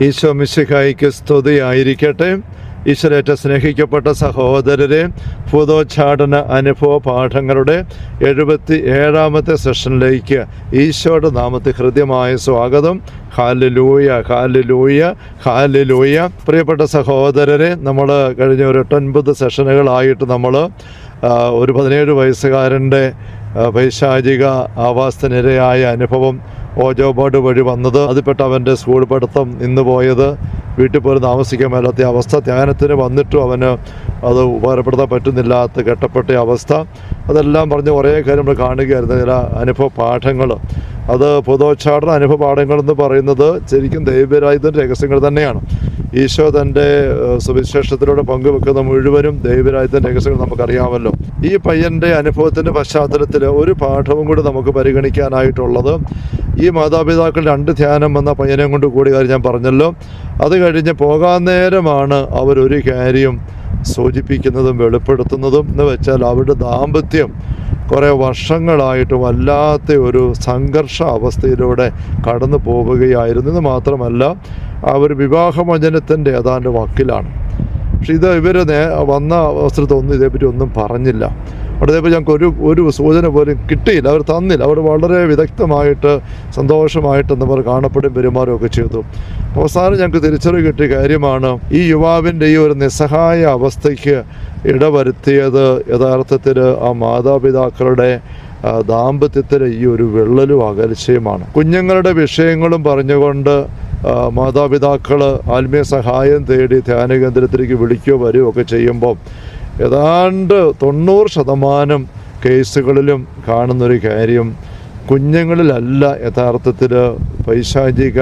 ഈശോ മിശിഹായിക്ക് സ്തുതിയായിരിക്കട്ടെ. ഈശ്വരേറ്റ സ്നേഹിക്കപ്പെട്ട സഹോദരരെ, ഭൂതോച്ചാടന അനുഭവ പാഠങ്ങളുടെ 77ാമത്തെ സെഷനിലേക്ക് ഈശോയുടെ നാമത്തിൽ ഹൃദ്യമായ സ്വാഗതം. Hallelujah, hallelujah, hallelujah. പ്രിയപ്പെട്ട സഹോദരരെ, നമ്മൾ കഴിഞ്ഞ ഒരു 8-9 സെഷനുകളായിട്ട് നമ്മൾ ഒരു 17 വയസ്സുകാരൻ്റെ പൈശാചിക ആവാസത്തിനിരയായ അനുഭവം, ഓജോ ബോർഡ് വഴി വന്നത്, അതിൽപ്പെട്ട അവൻ്റെ സ്കൂൾ പഠിത്തം നിന്നുപോയത്, വീട്ടിൽ പോലും താമസിക്കാൻ മേലാത്ത അവസ്ഥ, ധ്യാനത്തിന് വന്നിട്ടും അവന് അത് ഉപകാരപ്പെടുത്താൻ പറ്റുന്നില്ലാത്ത കെട്ടപ്പെട്ട അവസ്ഥ, അതെല്ലാം പറഞ്ഞ് കുറേ കാര്യം നമ്മൾ കാണുകയായിരുന്നു. ചില അനുഭവ പാഠങ്ങൾ, അത് ഭൂതോച്ചാടന അനുഭവ പാഠങ്ങളെന്ന് പറയുന്നത് ശരിക്കും ദൈവരാജ്യത്തിൻ്റെ രഹസ്യങ്ങൾ തന്നെയാണ്. ഈശോ തൻ്റെ സുവിശേഷത്തിലൂടെ പങ്കുവെക്കുന്ന മുഴുവനും ദൈവരാജ്യത്തിൻ്റെ രഹസ്യങ്ങൾ നമുക്കറിയാമല്ലോ. ഈ പയ്യൻ്റെ അനുഭവത്തിൻ്റെ പശ്ചാത്തലത്തിൽ ഒരു പാഠവും കൂടി നമുക്ക് പരിഗണിക്കാനായിട്ടുള്ളത്, ഈ മാതാപിതാക്കൾ 2 ധ്യാനം വന്ന പയ്യനെ കൊണ്ട് കൂടി കാര്യം ഞാൻ പറഞ്ഞല്ലോ. അത് കഴിഞ്ഞ് പോകാൻ നേരമാണ് അവരൊരു കാര്യം സൂചിപ്പിക്കുന്നതും വെളിപ്പെടുത്തുന്നതും. എന്ന് വെച്ചാൽ അവരുടെ ദാമ്പത്യം കുറേ വർഷങ്ങളായിട്ട് വല്ലാത്ത ഒരു സംഘർഷ അവസ്ഥയിലൂടെ കടന്നു പോവുകയായിരുന്നു. ഇത് മാത്രമല്ല, അവർ വിവാഹമോചനത്തിൻ്റെ ഏതാണ്ട് വക്കിലാണ്. പക്ഷെ ഇവർ വന്ന അവസരത്തൊന്നും ഇതേപ്പറ്റി ഒന്നും പറഞ്ഞില്ല. അവിടെ ഇതേപ്പറ്റി ഞങ്ങൾക്ക് ഒരു സൂചന പോലും കിട്ടിയില്ല, അവർ തന്നില്ല. അവർ വളരെ വിദഗ്ധമായിട്ട് സന്തോഷമായിട്ട് അവർ കാണപ്പെടുകയും പെരുമാറുകയൊക്കെ ചെയ്തു. അവസാനം ഞങ്ങൾക്ക് തിരിച്ചറിവ് കിട്ടിയ കാര്യമാണ്, ഈ യുവാവിൻ്റെ ഈ ഒരു നിസ്സഹായ അവസ്ഥയ്ക്ക് ഇടവരുത്തിയത് യഥാർത്ഥത്തിൽ ആ മാതാപിതാക്കളുടെ ദാമ്പത്യത്തിൽ ഈ ഒരു വിള്ളലും അകൽച്ചയുമാണ്. കുഞ്ഞുങ്ങളുടെ വിഷയങ്ങളും പറഞ്ഞുകൊണ്ട് മാതാപിതാക്കൾ ആത്മീയ സഹായം തേടി ധ്യാന കേന്ദ്രത്തിലേക്ക് വിളിക്കുകയോ വരികയോ ഒക്കെ ചെയ്യുമ്പോൾ ഏതാണ്ട് 90% കേസുകളിലും കാണുന്നൊരു കാര്യം, കുഞ്ഞുങ്ങളിലല്ല യഥാർത്ഥത്തിൽ പൈശാചിക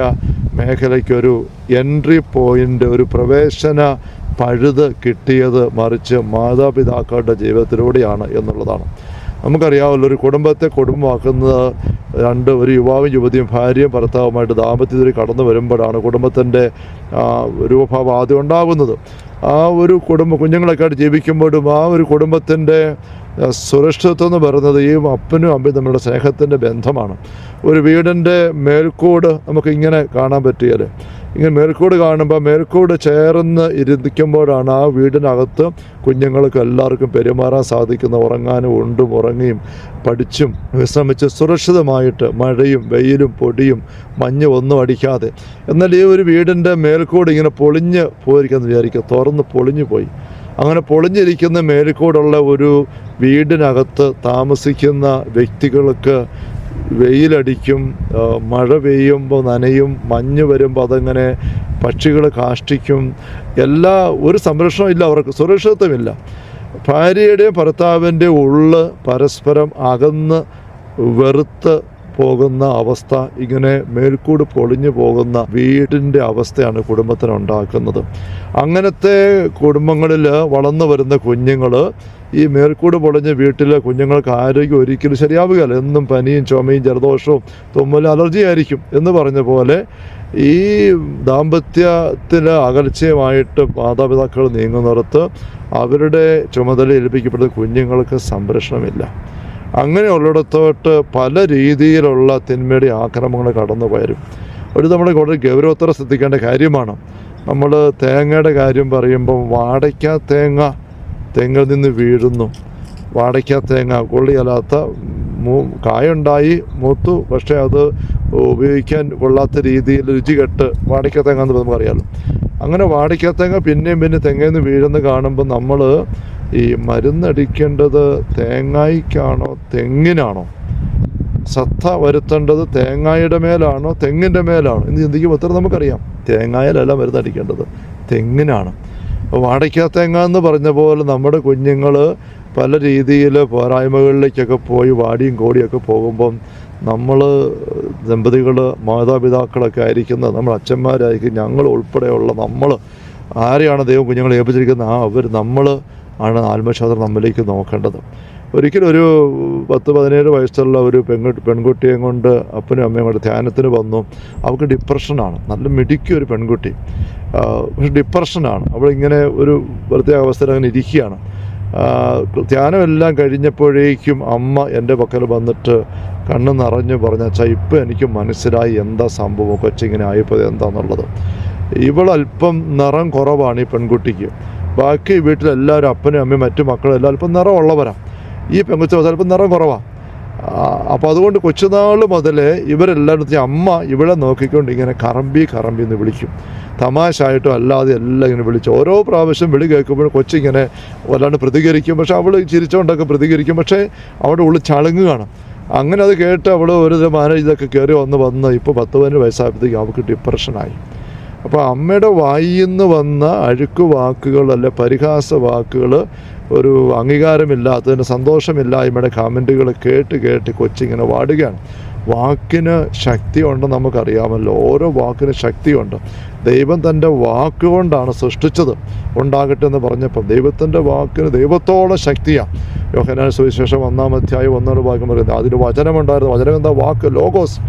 മേഖലയ്ക്കൊരു എൻട്രി പോയിൻ്റ്, ഒരു പ്രവേശന പഴുത് കിട്ടിയത്, മറിച്ച് മാതാപിതാക്കളുടെ ജീവിതത്തിലൂടെയാണ് എന്നുള്ളതാണ്. നമുക്കറിയാമല്ലോ, ഒരു കുടുംബത്തെ കുടുംബമാക്കുന്നത് ഒരു യുവാവും യുവതിയും ഭാര്യയും ഭർത്താവുമായിട്ട് ദാമ്പത്യത്തിൽ കടന്നു വരുമ്പോഴാണ് കുടുംബത്തിൻ്റെ രൂപഭാവം ആദ്യം ഉണ്ടാകുന്നത്. ആ ഒരു കുഞ്ഞുങ്ങളൊക്കെ ആയിട്ട് ജീവിക്കുമ്പോഴും ആ ഒരു കുടുംബത്തിൻ്റെ സുരക്ഷിതത്വം എന്ന് പറയുന്നത് ഈ അപ്പനും അമ്മയും തമ്മിലുള്ള സ്നേഹത്തിൻ്റെ ബന്ധമാണ്. ഒരു വീടിൻ്റെ മേൽക്കൂട് നമുക്കിങ്ങനെ കാണാൻ പറ്റിയാൽ, ഇങ്ങനെ മേൽക്കൂട് കാണുമ്പോൾ മേൽക്കൂട് ചേർന്ന് ഇരിക്കുമ്പോഴാണ് ആ വീടിനകത്ത് കുഞ്ഞുങ്ങൾക്ക് എല്ലാവർക്കും പെരുമാറാൻ സാധിക്കുന്ന, ഉറങ്ങാനും ഉണ്ടും ഉറങ്ങിയും പഠിച്ചും വിശ്രമിച്ച് സുരക്ഷിതമായിട്ട് മഴയും വെയിലും പൊടിയും മഞ്ഞും ഒന്നും അടിക്കാതെ. എന്നാൽ ഈ ഒരു വീടിൻ്റെ മേൽക്കൂട് ഇങ്ങനെ പൊളിഞ്ഞ് പോയിരിക്കുമെന്ന് വിചാരിക്കുക, തുറന്ന് പൊളിഞ്ഞു പോയി. അങ്ങനെ പൊളിഞ്ഞിരിക്കുന്ന മേൽക്കൂടുള്ള ഒരു വീടിനകത്ത് താമസിക്കുന്ന വ്യക്തികൾക്ക് വെയിലടിക്കും, മഴ പെയ്യുമ്പോൾ നനയും, മഞ്ഞ് വരുമ്പോൾ അതങ്ങനെ പക്ഷികൾ കാഷ്ടിക്കും, ഒരു സംരക്ഷണവും ഇല്ല, അവർക്ക് സുരക്ഷിതത്വമില്ല. ഭാര്യയുടെയും ഭർത്താവിൻ്റെ ഉള്ള് പരസ്പരം അകന്ന് വെറുത്ത് പോകുന്ന അവസ്ഥ, ഇങ്ങനെ മേൽക്കൂട് പൊളിഞ്ഞു പോകുന്ന വീടിൻ്റെ അവസ്ഥയാണ് കുടുംബത്തിനുണ്ടാക്കുന്നത്. അങ്ങനത്തെ കുടുംബങ്ങളിൽ വളർന്നു വരുന്ന കുഞ്ഞുങ്ങൾ ഈ മേൽക്കൂട് പൊളിഞ്ഞ വീട്ടിലെ കുഞ്ഞുങ്ങൾക്ക് ആരോഗ്യം ഒരിക്കലും ശരിയാവുകയില്ല. എന്നും പനിയും ചുമയും ജലദോഷവും തുമ്മലും അലർജി ആയിരിക്കും. എന്ന് പറഞ്ഞ പോലെ ഈ ദാമ്പത്യത്തിൽ അകൽച്ചയുമായിട്ട് മാതാപിതാക്കൾ നീങ്ങുന്നിടത്ത് അവരുടെ ചുമതല ഏൽപ്പിക്കപ്പെടുന്ന കുഞ്ഞുങ്ങൾക്ക് സംരക്ഷണമില്ല. അങ്ങനെയുള്ളിടത്തോട്ട് പല രീതിയിലുള്ള തിന്മയുടെ ആക്രമണങ്ങൾ കടന്നു വരും. നമ്മൾ വളരെ ഗൗരവത്തോടെ ശ്രദ്ധിക്കേണ്ട കാര്യമാണ്. നമ്മൾ തേങ്ങയുടെ കാര്യം പറയുമ്പം വാടയ്ക്ക തേങ്ങ തെങ്ങിൽ നിന്ന് വീഴുന്നു. വാടയ്ക്ക തേങ്ങ കൊള്ളിയല്ലാത്ത കായുണ്ടായി മൂത്തു, പക്ഷേ അത് ഉപയോഗിക്കാൻ കൊള്ളാത്ത രീതിയിൽ രുചികെട്ട് വാടയ്ക്ക തേങ്ങ എന്ന് നമുക്കറിയാമല്ലോ. അങ്ങനെ വാടയ്ക്ക തേങ്ങ പിന്നെയും തെങ്ങിൽ നിന്ന് വീഴുന്ന കാണുമ്പോൾ നമ്മൾ ഈ മരുന്നടിക്കേണ്ടത് തേങ്ങായിക്കാണോ തെങ്ങിനാണോ? ശ്രദ്ധ വരുത്തേണ്ടത് തേങ്ങായുടെ മേലാണോ തെങ്ങിൻ്റെ മേലാണോ എന്ന് ചിന്തിക്കുമ്പോൾ ഉത്തരം നമുക്കറിയാം, തേങ്ങായിലല്ല മരുന്നടിക്കേണ്ടത്, തെങ്ങിനാണ്. വാടയ്ക്ക തേങ്ങ എന്ന് പറഞ്ഞ പോലെ നമ്മുടെ കുഞ്ഞുങ്ങൾ പല രീതിയിൽ പോരായ്മകളിലേക്കൊക്കെ പോയി വാടിയും കോടിയൊക്കെ പോകുമ്പം നമ്മൾ ദമ്പതികൾ മാതാപിതാക്കളൊക്കെ ആയിരിക്കുന്നത്, നമ്മൾ അച്ഛന്മാരായിരിക്കും, ഞങ്ങൾ ഉൾപ്പെടെയുള്ള നമ്മൾ ആരെയാണ് ദൈവം കുഞ്ഞുങ്ങളെ ഏൽപ്പിച്ചിരിക്കുന്നത്, നമ്മൾ ആണ് ആത്മശാസ്ത്രം നമ്മിലേക്ക് നോക്കേണ്ടത്. ഒരിക്കലും ഒരു 10-17 വയസ്സുള്ള ഒരു പെൺകുട്ടിയെ കൊണ്ട് അപ്പനും അമ്മയും കൊണ്ട് ധ്യാനത്തിന് വന്നു. അവൾക്ക് ഡിപ്രഷനാണ്, നല്ല മിടുക്കിയ ഒരു പെൺകുട്ടി, പക്ഷെ ഡിപ്രഷനാണ്. അവളിങ്ങനെ ഒരു പ്രത്യേക അവസ്ഥയിൽ അങ്ങനെ ഇരിക്കുകയാണ്. ധ്യാനമെല്ലാം കഴിഞ്ഞപ്പോഴേക്കും അമ്മ എൻ്റെ പക്കൽ വന്നിട്ട് കണ്ണ് നിറഞ്ഞ് പറഞ്ഞ, അച്ഛാ ഇപ്പം എനിക്ക് മനസ്സിലായി എന്താ സംഭവം, കൊച്ചിങ്ങനെ ആയപ്പോൾ എന്താണെന്നുള്ളത്. ഇവളല്പം നിറം കുറവാണ് ഈ പെൺകുട്ടിക്ക്. ബാക്കി വീട്ടിലെല്ലാവരും അപ്പനും അമ്മയും മറ്റു മക്കളും എല്ലാം അല്പം നിറമുള്ളവരാണ്. ഈ പെൺകുട്ടി അല്പം നിറം കുറവാണ്. അപ്പോൾ അതുകൊണ്ട് കൊച്ചുനാൾ മുതലേ ഇവരെല്ലാവരും അമ്മ ഇവിടെ നോക്കിക്കൊണ്ട് ഇങ്ങനെ കറമ്പി കറമ്പി എന്ന് വിളിക്കും. തമാശായിട്ടും അല്ലാതെ എല്ലാം ഇങ്ങനെ വിളിച്ചു. ഓരോ പ്രാവശ്യം വിളി കേൾക്കുമ്പോൾ കൊച്ചിങ്ങനെ വല്ലാണ്ട് പ്രതികരിക്കും. പക്ഷെ അവൾ ചിരിച്ചുകൊണ്ടൊക്കെ പ്രതികരിക്കും. പക്ഷേ അവിടെ ഉള്ളിൽ ചളുങ്ങുകയാണ്. അങ്ങനെ അത് കേട്ട് അവൾ ഒരു മാനേജൊക്കെ കയറി വന്ന് ഇപ്പോൾ 10-15 വയസ്സായപ്പോഴത്തേക്ക് അവൾക്ക് ഡിപ്രഷനായി. അപ്പോൾ അമ്മയുടെ വായിൽ നിന്ന് വന്ന അഴുക്ക് വാക്കുകൾ, അല്ലെ പരിഹാസ വാക്കുകൾ, ഒരു അംഗീകാരമില്ലാത്തതിന് സന്തോഷമില്ലായ്മയുടെ കമൻറ്റുകൾ കേട്ട് കൊച്ചിങ്ങനെ വാടുകയാണ്. വാക്കിന് ശക്തിയുണ്ടെന്ന് നമുക്കറിയാമല്ലോ. ഓരോ വാക്കിന് ശക്തിയുണ്ട്. ദൈവം തൻ്റെ വാക്കുകൊണ്ടാണ് സൃഷ്ടിച്ചത്. ഉണ്ടാകട്ടെ എന്ന് പറഞ്ഞപ്പോൾ ദൈവത്തിൻ്റെ വാക്കിന് ദൈവത്തോളം ശക്തിയാണ്. യോഹന്നാൻ സുവിശേഷം 1-ാം ഭാഗം പറയുന്നത് അതിന് വചനമുണ്ടായിരുന്നു. വചനം എന്താ? വാക്ക്, ലോഗോസ്.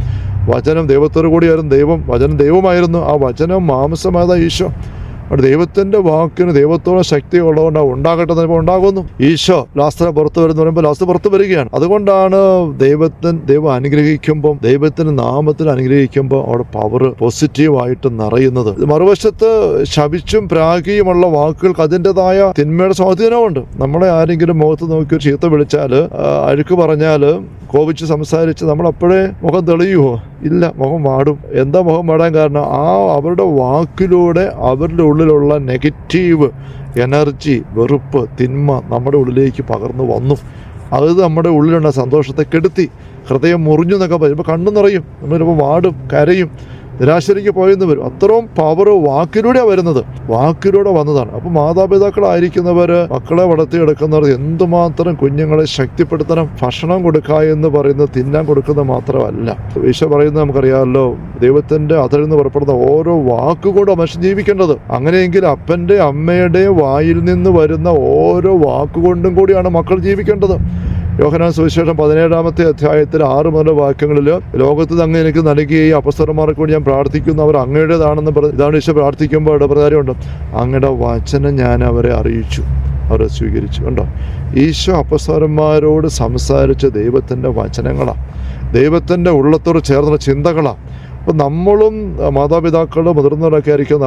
വചനം ദൈവത്തോടു കൂടിയായിരുന്നു. വചനം ദൈവമായിരുന്നു. ആ വചനം മാംസമായതാ ഈശോ. അവിടെ ദൈവത്തിൻ്റെ വാക്കിന് ദൈവത്തോളം ശക്തി ഉള്ളതുകൊണ്ട് ഉണ്ടാകട്ടെ എന്നപ്പോൾ ഉണ്ടാകുന്നു. ഈശോ ലാസ്തറെ പുറത്ത് വരുന്ന പറയുമ്പോൾ ലാസ്റ്റ് പുറത്ത് വരികയാണ്. അതുകൊണ്ടാണ് ദൈവം അനുഗ്രഹിക്കുമ്പം, ദൈവത്തിൻ്റെ നാമത്തിൽ അനുഗ്രഹിക്കുമ്പോൾ അവിടെ പവർ പോസിറ്റീവായിട്ട് നിറയുന്നത്. മറുവശത്ത് ശപിച്ചും പ്രാഗിയുമുള്ള വാക്കുകൾക്ക് അതിൻ്റെതായ തിന്മയുടെ സ്വാധീനമുണ്ട്. നമ്മളെ ആരെങ്കിലും മുഖത്ത് നോക്കി ഒരു ചീത്ത വിളിച്ചാൽ, അഴുക്ക് പറഞ്ഞാൽ, കോപിച്ച് സംസാരിച്ച് നമ്മളപ്പോഴേ മുഖം തെളിയുമോ? ഇല്ല, മുഖം വാടും. എന്താ മുഖം വാടാൻ കാരണം? അവരുടെ വാക്കിലൂടെ അവരുടെ ഉള്ളിലുള്ള നെഗറ്റീവ് എനർജി, വെറുപ്പ്, തിന്മ നമ്മുടെ ഉള്ളിലേക്ക് പകർന്നു വന്നു. അത് നമ്മുടെ ഉള്ളിലുള്ള സന്തോഷത്തെ കെടുത്തി. ഹൃദയം മുറിഞ്ഞു എന്നൊക്കെ പറയുമ്പോൾ കണ്ണു നിറയും, നമ്മൾ ചിലപ്പോൾ വാടും, കരയും, നിരാശരിക്ക് പോയെന്ന് വരും. അത്രയും പവർ വാക്കിലൂടെയാണ് വരുന്നത്. വാക്കിലൂടെ വന്നതാണ്. അപ്പോൾ മാതാപിതാക്കളായിരിക്കുന്നവർ, മക്കളെ വളർത്തിയെടുക്കുന്നവർ എന്തുമാത്രം കുഞ്ഞുങ്ങളെ ശക്തിപ്പെടുത്തണം. ഭക്ഷണം കൊടുക്കുക എന്ന് പറയുന്നത് തിന്നാൻ കൊടുക്കുന്നത് മാത്രമല്ല. ഈശോ പറയുന്നത് നമുക്കറിയാമല്ലോ, ദൈവത്തിൻ്റെ അതിൽ നിന്ന് പുറപ്പെടുന്ന ഓരോ വാക്കുകൊണ്ടും മനുഷ്യൻ ജീവിക്കേണ്ടത്. അങ്ങനെയെങ്കിൽ അപ്പൻ്റെ അമ്മയുടെയും വായിൽ നിന്ന് വരുന്ന ഓരോ വാക്കുകൊണ്ടും കൂടിയാണ് മക്കൾ ജീവിക്കേണ്ടത്. യോഹന്നാൻ സുവിശേഷം 17-ാമത്തെ അധ്യായത്തിൽ 6 മുതൽ വാക്യങ്ങളിൽ ലോകത്ത് അങ്ങ് എനിക്ക് നൽകിയ അപ്പസ്തലന്മാർക്ക് വേണ്ടി ഞാൻ പ്രാർത്ഥിക്കുന്നു, അവർ അങ്ങയുടേതാണെന്ന് ഇതാണ് ഈശോ പ്രാർത്ഥിക്കുമ്പോൾ ഇടപ്രകാരമുണ്ട്. അങ്ങയുടെ വചനം ഞാൻ അവരെ അറിയിച്ചു, അവരെ സ്വീകരിച്ചു. ഉണ്ടോ? ഈശോ അപ്പസ്തലന്മാരോട് സംസാരിച്ച ദൈവത്തിൻ്റെ വചനങ്ങളാണ്, ദൈവത്തിൻ്റെ ഉള്ളത്തോട് ചേർന്ന ചിന്തകളാണ്. അപ്പോൾ നമ്മളും മാതാപിതാക്കളും മുതിർന്നവരൊക്കെ ആയിരിക്കും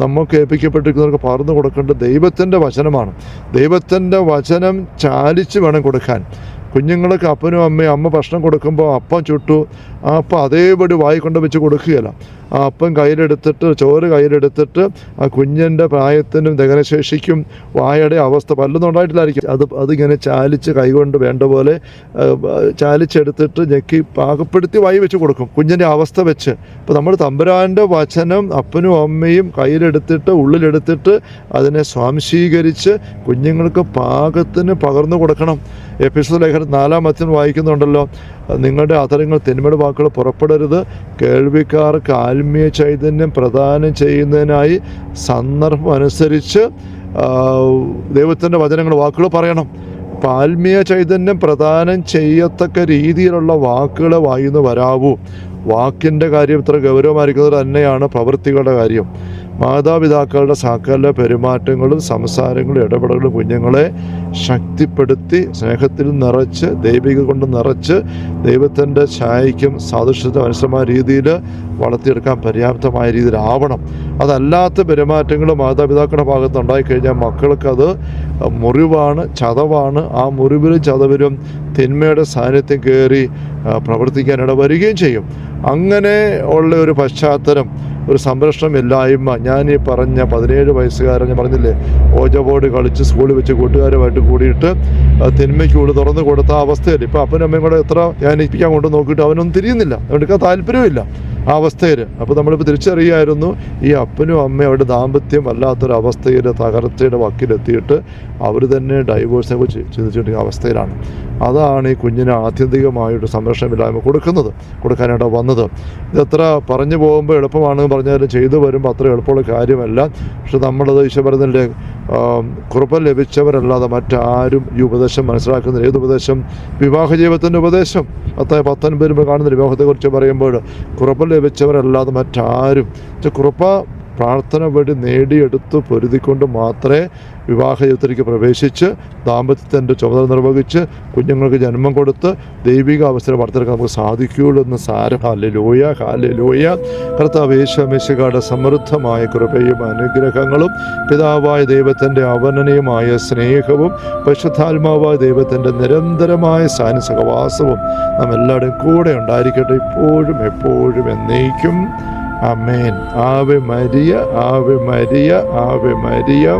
നമ്മൾക്ക് ഏൽപ്പിക്കപ്പെട്ടിരിക്കുന്നവർക്ക് പകർന്നു കൊടുക്കേണ്ടത് ദൈവത്തിൻ്റെ വചനമാണ്. ദൈവത്തിൻ്റെ വചനം ചാലിച്ച് വേണം കൊടുക്കാൻ. കുഞ്ഞുങ്ങൾക്ക് അപ്പനും അമ്മയും, അമ്മ ഭക്ഷണം കൊടുക്കുമ്പോൾ അപ്പം ചുട്ടു, ആ അപ്പം അതേപടി വായി കൊണ്ട് വെച്ച് കൊടുക്കുകയില്ല. ആ അപ്പം കയ്യിലെടുത്തിട്ട്, ചോറ് കയ്യിലെടുത്തിട്ട് ആ കുഞ്ഞിൻ്റെ പ്രായത്തിനും ദഹനശേഷിക്കും വായയുടെ അവസ്ഥ പല്ലൊന്നും ഉണ്ടായിട്ടില്ലായിരിക്കും. അതിങ്ങനെ ചാലിച്ച് കൈകൊണ്ട് വേണ്ട പോലെ ചാലിച്ചെടുത്തിട്ട് ഞെക്കി പാകപ്പെടുത്തി വായി വെച്ച് കൊടുക്കും കുഞ്ഞിൻ്റെ അവസ്ഥ വെച്ച്. അപ്പോൾ നമ്മൾ തമ്പുരാൻ്റെ വചനം അപ്പനും അമ്മയും കയ്യിലെടുത്തിട്ട്, ഉള്ളിലെടുത്തിട്ട് അതിനെ സ്വാംശീകരിച്ച് കുഞ്ഞുങ്ങൾക്ക് പാകത്തിന് പകർന്നു കൊടുക്കണം. എഫെസ്യ ലേഖനം 4-ാം അധ്യായം വായിക്കുന്നുണ്ടല്ലോ, നിങ്ങളുടെ അധരങ്ങൾ തിന്മയുടെ വാക്കുകൾ പുറപ്പെടരുത്, കേൾവിക്കാർക്ക് ആത്മീയ ചൈതന്യം പ്രദാനം ചെയ്യുന്നതിനായി സന്ദർഭം അനുസരിച്ച് ദൈവത്തിൻ്റെ വചനങ്ങൾ, വാക്കുകൾ പറയണം. അപ്പം ആത്മീയ ചൈതന്യം പ്രദാനം ചെയ്യത്തക്ക രീതിയിലുള്ള വാക്കുകളെ വായിന്ന് വരാവൂ. വാക്കിൻ്റെ കാര്യം ഇത്ര ഗൗരവമായിരിക്കുന്നത് തന്നെയാണ് പ്രവൃത്തികളുടെ കാര്യം. മാതാപിതാക്കളുടെ സകല പെരുമാറ്റങ്ങളും സംസാരങ്ങളും ഇടപെടലുകളും കുഞ്ഞുങ്ങളെ ശക്തിപ്പെടുത്തി സ്നേഹത്തിൽ നിറച്ച്, ദൈവിക കൊണ്ട് നിറച്ച്, ദൈവത്തിൻ്റെ ഛായയ്ക്കും സാദൃശ്യത്തിനും അനുസൃതമായ രീതിയിൽ വളർത്തിയെടുക്കാൻ പര്യാപ്തമായ രീതിയിലാവണം. അതല്ലാത്ത പെരുമാറ്റങ്ങൾ മാതാപിതാക്കളുടെ ഭാഗത്ത് ഉണ്ടായിക്കഴിഞ്ഞാൽ മക്കൾക്കത് മുറിവാണ്, ചതവാണ്. ആ മുറിവിലും ചതവിലും തിന്മയുടെ സാന്നിധ്യം കയറി പ്രവർത്തിക്കാൻ ഇടവരികയും ചെയ്യും. അങ്ങനെ ഉള്ള ഒരു പശ്ചാത്തലം, ഒരു സംരക്ഷണമില്ലായ്മ. ഞാൻ ഈ പറഞ്ഞ 17 വയസ്സുകാരൻ ഞാൻ പറഞ്ഞില്ലേ, ഓജബോർഡ് കളിച്ച് സ്കൂളിൽ വെച്ച് കൂട്ടുകാരുമായിട്ട് കൂടിയിട്ട് തിന്മയ്ക്ക് കൂടി തുറന്നു കൊടുത്ത അവസ്ഥയിൽ ഇപ്പോൾ അപ്പനും അമ്മയും കൂടെ എത്ര ധ്യാനിപ്പിക്കാൻ കൊണ്ട് നോക്കിയിട്ട് അവനൊന്നും തിരിയുന്നില്ല, അവനക്ക് താല്പര്യമില്ല ആ അവസ്ഥയിൽ. അപ്പോൾ നമ്മളിപ്പോൾ തിരിച്ചറിയായിരുന്നു, ഈ അപ്പനും അമ്മയും അവരുടെ ദാമ്പത്യം വല്ലാത്തൊരവസ്ഥയിൽ തകർച്ചയുടെ വക്കിലെത്തിയിട്ട് അവർ തന്നെ ഡൈവോഴ്സിനെ കുറിച്ച് ചിന്തിച്ചിട്ടുള്ള അവസ്ഥയിലാണ്. അതാണ് ഈ കുഞ്ഞിന് ആത്യന്തികമായിട്ട് സംരക്ഷണമില്ലായ്മ കൊടുക്കാനായിട്ട് വന്നത്. ഇതെത്ര പറഞ്ഞു പോകുമ്പോൾ എളുപ്പമാണെന്ന് പറഞ്ഞാലും ചെയ്തു വരുമ്പോൾ അത്ര എളുപ്പമുള്ള കാര്യമല്ല. പക്ഷെ നമ്മളത് ഈശോ പറയുന്നില്ലേ, കൃപ ലഭിച്ചവരല്ലാതെ മറ്റാരും ഈ ഉപദേശം മനസ്സിലാക്കുന്നില്ല. ഏത് ഉപദേശം? വിവാഹ ജീവിതത്തിൻ്റെ ഉപദേശം. 19 കാണുന്ന വിവാഹത്തെക്കുറിച്ച് പറയുമ്പോൾ കൃപ ലഭിച്ചവരല്ലാതെ മറ്റാരും. കൃപ പ്രാർത്ഥന വഴി നേടിയെടുത്ത് പൊരുതിക്കൊണ്ട് മാത്രമേ വിവാഹ ജീവിതത്തിലേക്ക് പ്രവേശിച്ച് ദാമ്പത്യത്തിൻ്റെ ചുമതല നിർവഹിച്ച് കുഞ്ഞുങ്ങൾക്ക് ജന്മം കൊടുത്ത് ദൈവിക അവസരം വളർത്തിയെടുക്കാൻ നമുക്ക് സാധിക്കുകയുള്ളൂ എന്ന് സാരം. Hallelujah, hallelujah. കർത്താവ് യേശു മിശിഹായുടെ സമൃദ്ധമായ കൃപയും അനുഗ്രഹങ്ങളും പിതാവായ ദൈവത്തിൻ്റെ അവർണ്ണനീയമായ സ്നേഹവും പരിശുദ്ധാത്മാവായ ദൈവത്തിൻ്റെ നിരന്തരമായ സഹവാസവും നാം എല്ലാവരുടെയും കൂടെ ഉണ്ടായിരിക്കട്ടെ, ഇപ്പോഴും എപ്പോഴും എന്നേക്കും. ആമേൻ. Ave Maria, Ave Maria, Ave Maria.